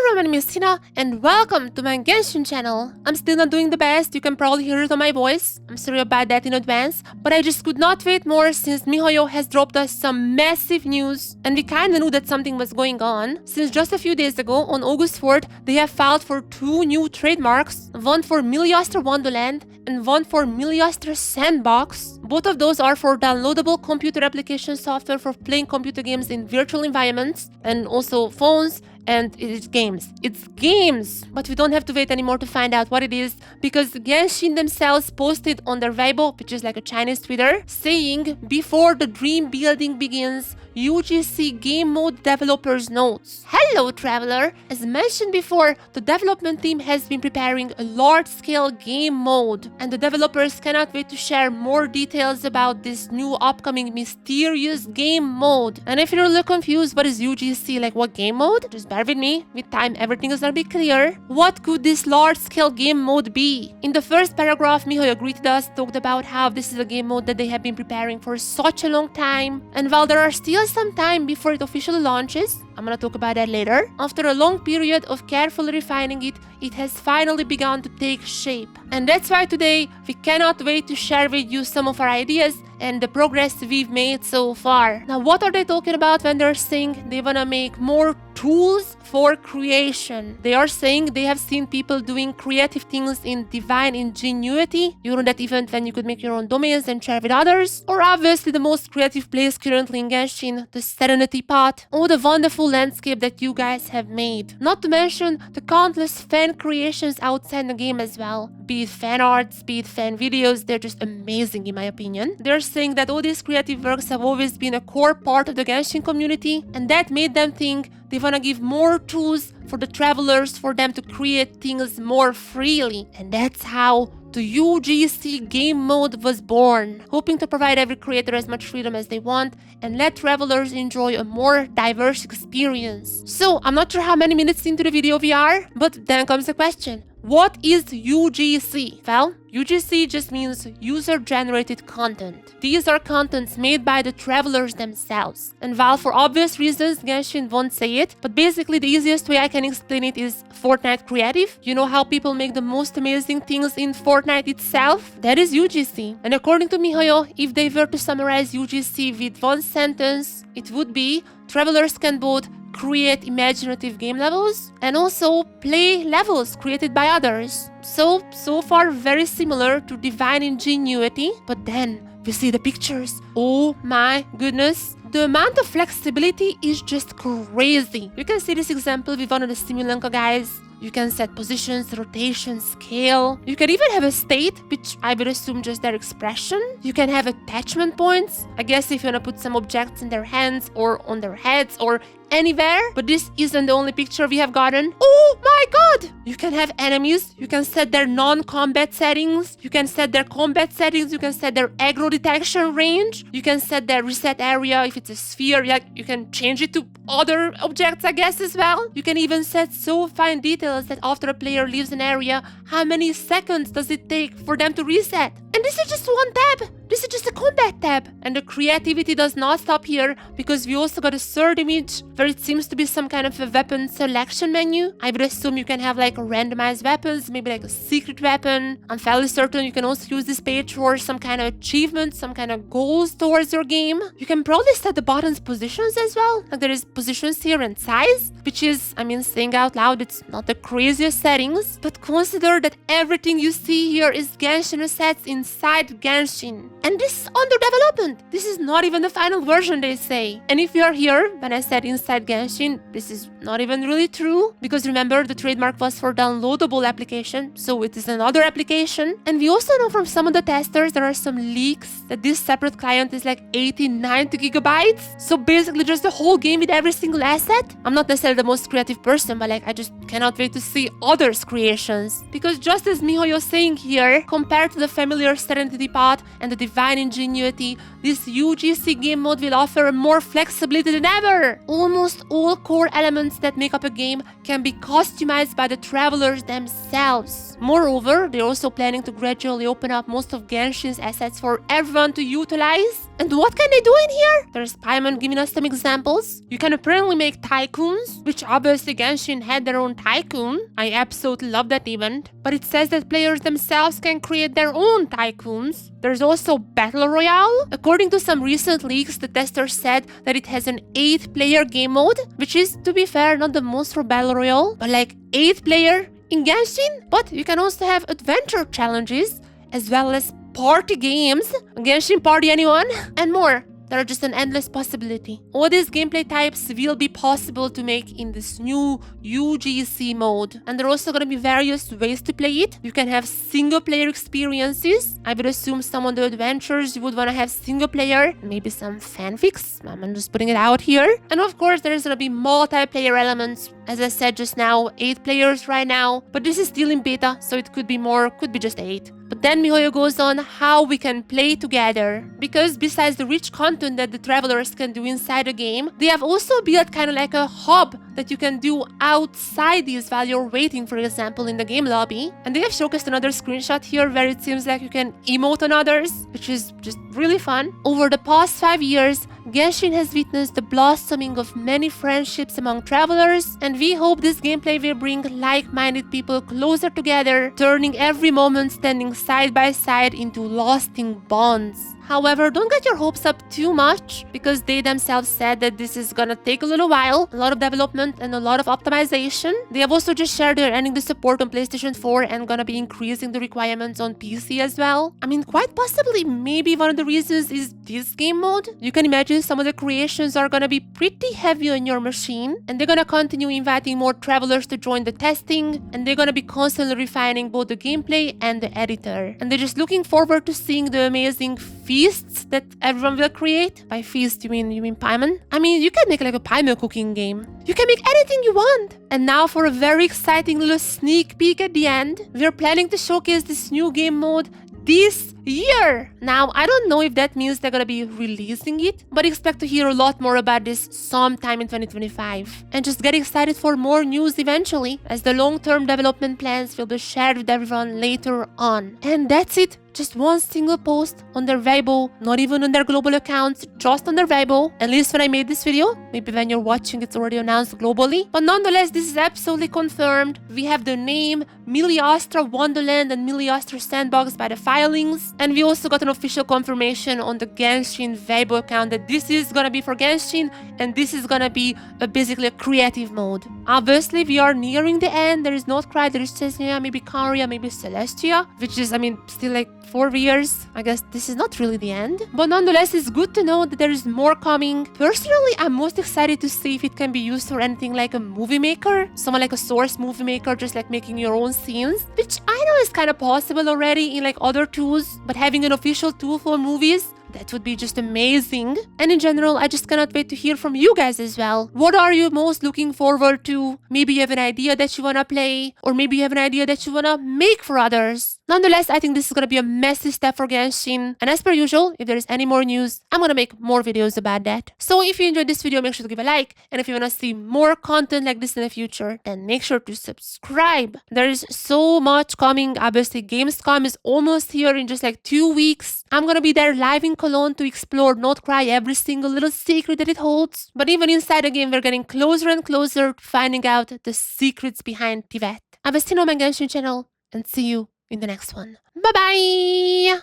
everyone, my name is Tina, and welcome to my GENSHIN channel. I'm still not doing the best, you can probably hear it on my voice. I'm sorry about that in advance, but I just could not wait more since miHoYo has dropped us some massive news, and we kinda knew that something was going on, since just a few days ago, on August 4th, they have filed for 2 new trademarks, one for Miliastra Wonderland and one for Miliastra Sandbox. Both of those are for downloadable computer application software for playing computer games in virtual environments, and also phones, and it's games. It's games! But we don't have to wait anymore to find out what it is, because GENSHIN themselves posted on their Weibo, which is like a Chinese Twitter, saying, before the dream building begins, UGC game mode developers notes. Hello, traveler! As mentioned before, the development team has been preparing a large-scale game mode, and the developers cannot wait to share more details about this new upcoming mysterious game mode. And if you're a little confused, what is UGC, like what game mode? Just bear with me, with time everything is gonna be clear. What could this large-scale game mode be? In the first paragraph, miHoYo greeted us, talked about how this is a game mode that they have been preparing for such a long time, and while there are still some time before it officially launches, I'm gonna talk about that later, after a long period of carefully refining it, it has finally begun to take shape. And that's why today, we cannot wait to share with you some of our ideas and the progress we've made so far. Now, what are they talking about when they're saying they wanna make more tools for creation? They are saying they have seen people doing creative things in divine ingenuity. You know, that event when you could make your own domains and share with others. Or obviously the most creative place currently in GENSHIN, the Serenity Pot. Or the wonderful landscape that you guys have made. Not to mention the countless fan creations outside the game as well. Be it fan arts, be it fan videos, they're just amazing in my opinion. They're saying that all these creative works have always been a core part of the GENSHIN community, and that made them think they wanna give more tools for the travelers for them to create things more freely. And that's how the UGC game mode was born, hoping to provide every creator as much freedom as they want and let travelers enjoy a more diverse experience. So, I'm not sure how many minutes into the video we are, but then comes the question. What is UGC? Well, UGC just means user-generated content. These are contents made by the travelers themselves. And while for obvious reasons GENSHIN won't say it, but basically the easiest way I can explain it is Fortnite creative. You know how people make the most amazing things in Fortnite itself? That is UGC. And according to miHoYo, if they were to summarize UGC with one sentence, it would be travelers can both create imaginative game levels and also play levels created by others. So far very similar to divine ingenuity, but then we see the pictures. Oh my goodness. The amount of flexibility is just crazy. You can see this example with one of the Simulanka guys. You can set positions, rotation, scale. You can even have a state, which I would assume just their expression. You can have attachment points. I guess if you wanna put some objects in their hands or on their heads or anywhere. But this isn't the only picture we have gotten. Oh my god! You can have enemies. You can set their non-combat settings. You can set their combat settings. You can set their aggro detection range. You can set their reset area if it's a sphere. Yeah, you can change it to other objects, I guess, as well. You can even set so fine details that after a player leaves an area, how many seconds does it take for them to reset? And this is just one tab. This is just a combat tab. And the creativity does not stop here, because we also got a third image where it seems to be some kind of a weapon selection menu. I would assume you can have like randomized weapons, maybe like a secret weapon. I'm fairly certain you can also use this page for some kind of achievement, some kind of goals towards your game. You can probably set the button's positions as well. Like there is positions here and size, which is, I mean, saying out loud, it's not the craziest settings, but consider that everything you see here is GENSHIN assets inside GENSHIN. And this is under development. This is not even the final version, they say. And if you are here, when I said inside GENSHIN, this is not even really true, because remember, the trademark was for downloadable application, so it is another application. And we also know from some of the testers, there are some leaks that this separate client is like 80, 90 gigabytes. So basically just the whole game with every single asset. I'm not necessarily the most creative person, but like I just cannot wait to see others' creations. Because just as miHoYo saying here, compared to the familiar Serenity Pot and the divine ingenuity, this UGC game mode will offer more flexibility than ever. Almost all core elements that make up a game can be customized by the travelers themselves. Moreover, they're also planning to gradually open up most of Genshin's assets for everyone to utilize. And what can they do in here? There's Paimon giving us some examples. You can apparently make tycoons, which obviously Genshin had their own tycoon. I absolutely love that event. But it says that players themselves can create their own tycoons. There's also Battle Royale. According to some recent leaks, the testers said that it has an 8-player game mode, which is, to be fair, not the most for Battle Royale, but like 8-player in Genshin. But you can also have adventure challenges, as well as party games, Genshin Party anyone, and more. There are just an endless possibility. All these gameplay types will be possible to make in this new UGC mode. And there are also going to be various ways to play it. You can have single-player experiences. I would assume some of the adventures would want to have single-player, maybe some fanfics. I'm just putting it out here. And of course, there's going to be multiplayer elements. As I said just now, 8 players right now. But this is still in beta, so it could be more, could be just 8. But then miHoYo goes on how we can play together. Because besides the rich content that the travelers can do inside the game, they have also built kind of like a hub that you can do outside these while you're waiting, for example, in the game lobby. And they have showcased another screenshot here where it seems like you can emote on others, which is just really fun. Over the past 5 years, Genshin has witnessed the blossoming of many friendships among travelers, and we hope this gameplay will bring like-minded people closer together, turning every moment standing side by side into lasting bonds. However, don't get your hopes up too much, because they themselves said that this is gonna take a little while, a lot of development and a lot of optimization. They have also just shared they're ending the support on PlayStation 4 and gonna be increasing the requirements on PC as well. I mean, quite possibly, maybe one of the reasons is this game mode. You can imagine some of the creations are gonna be pretty heavy on your machine, and they're gonna continue inviting more travelers to join the testing, and they're gonna be constantly refining both the gameplay and the editor. And they're just looking forward to seeing the amazing feasts that everyone will create. By feast, you mean Paimon? I mean, you can make like a Paimon cooking game. You can make anything you want. And now for a very exciting little sneak peek at the end, we're planning to showcase this new game mode this year. Now, I don't know if that means they're gonna be releasing it, but expect to hear a lot more about this sometime in 2025. And just get excited for more news eventually, as the long-term development plans will be shared with everyone later on. And that's it. Just one single post on their Weibo, not even on their global accounts, just on their Weibo. At least when I made this video, maybe when you're watching it's already announced globally. But nonetheless, this is absolutely confirmed. We have the name Miliastra Wonderland and Miliastra Sandbox by the filings. And we also got an official confirmation on the Genshin Weibo account that this is gonna be for Genshin, and this is gonna be basically a creative mode. Obviously, we are nearing the end. There is Notcry, there is Chesnia, maybe Karia, maybe Celestia, which is, I mean, still like 4 years. I guess this is not really the end. But nonetheless, it's good to know that there is more coming. Personally, I'm most excited to see if it can be used for anything like a movie maker. Someone like a source movie maker, just like making your own scenes. Which I know is kind of possible already in like other tools. But having an official tool for movies, that would be just amazing. And in general, I just cannot wait to hear from you guys as well. What are you most looking forward to? Maybe you have an idea that you wanna play, or maybe you have an idea that you wanna make for others. Nonetheless, I think this is gonna be a massive step for Genshin. And as per usual, if there is any more news, I'm gonna make more videos about that. So if you enjoyed this video, make sure to give a like. And if you wanna see more content like this in the future, then make sure to subscribe. There is so much coming. Obviously, Gamescom is almost here in just like 2 weeks. I'm gonna be there live in Cologne to explore Notcry, every single little secret that it holds. But even inside the game, we're getting closer and closer to finding out the secrets behind Tibet. I was Tino on my Genshin channel, and see you in the next one. Bye bye!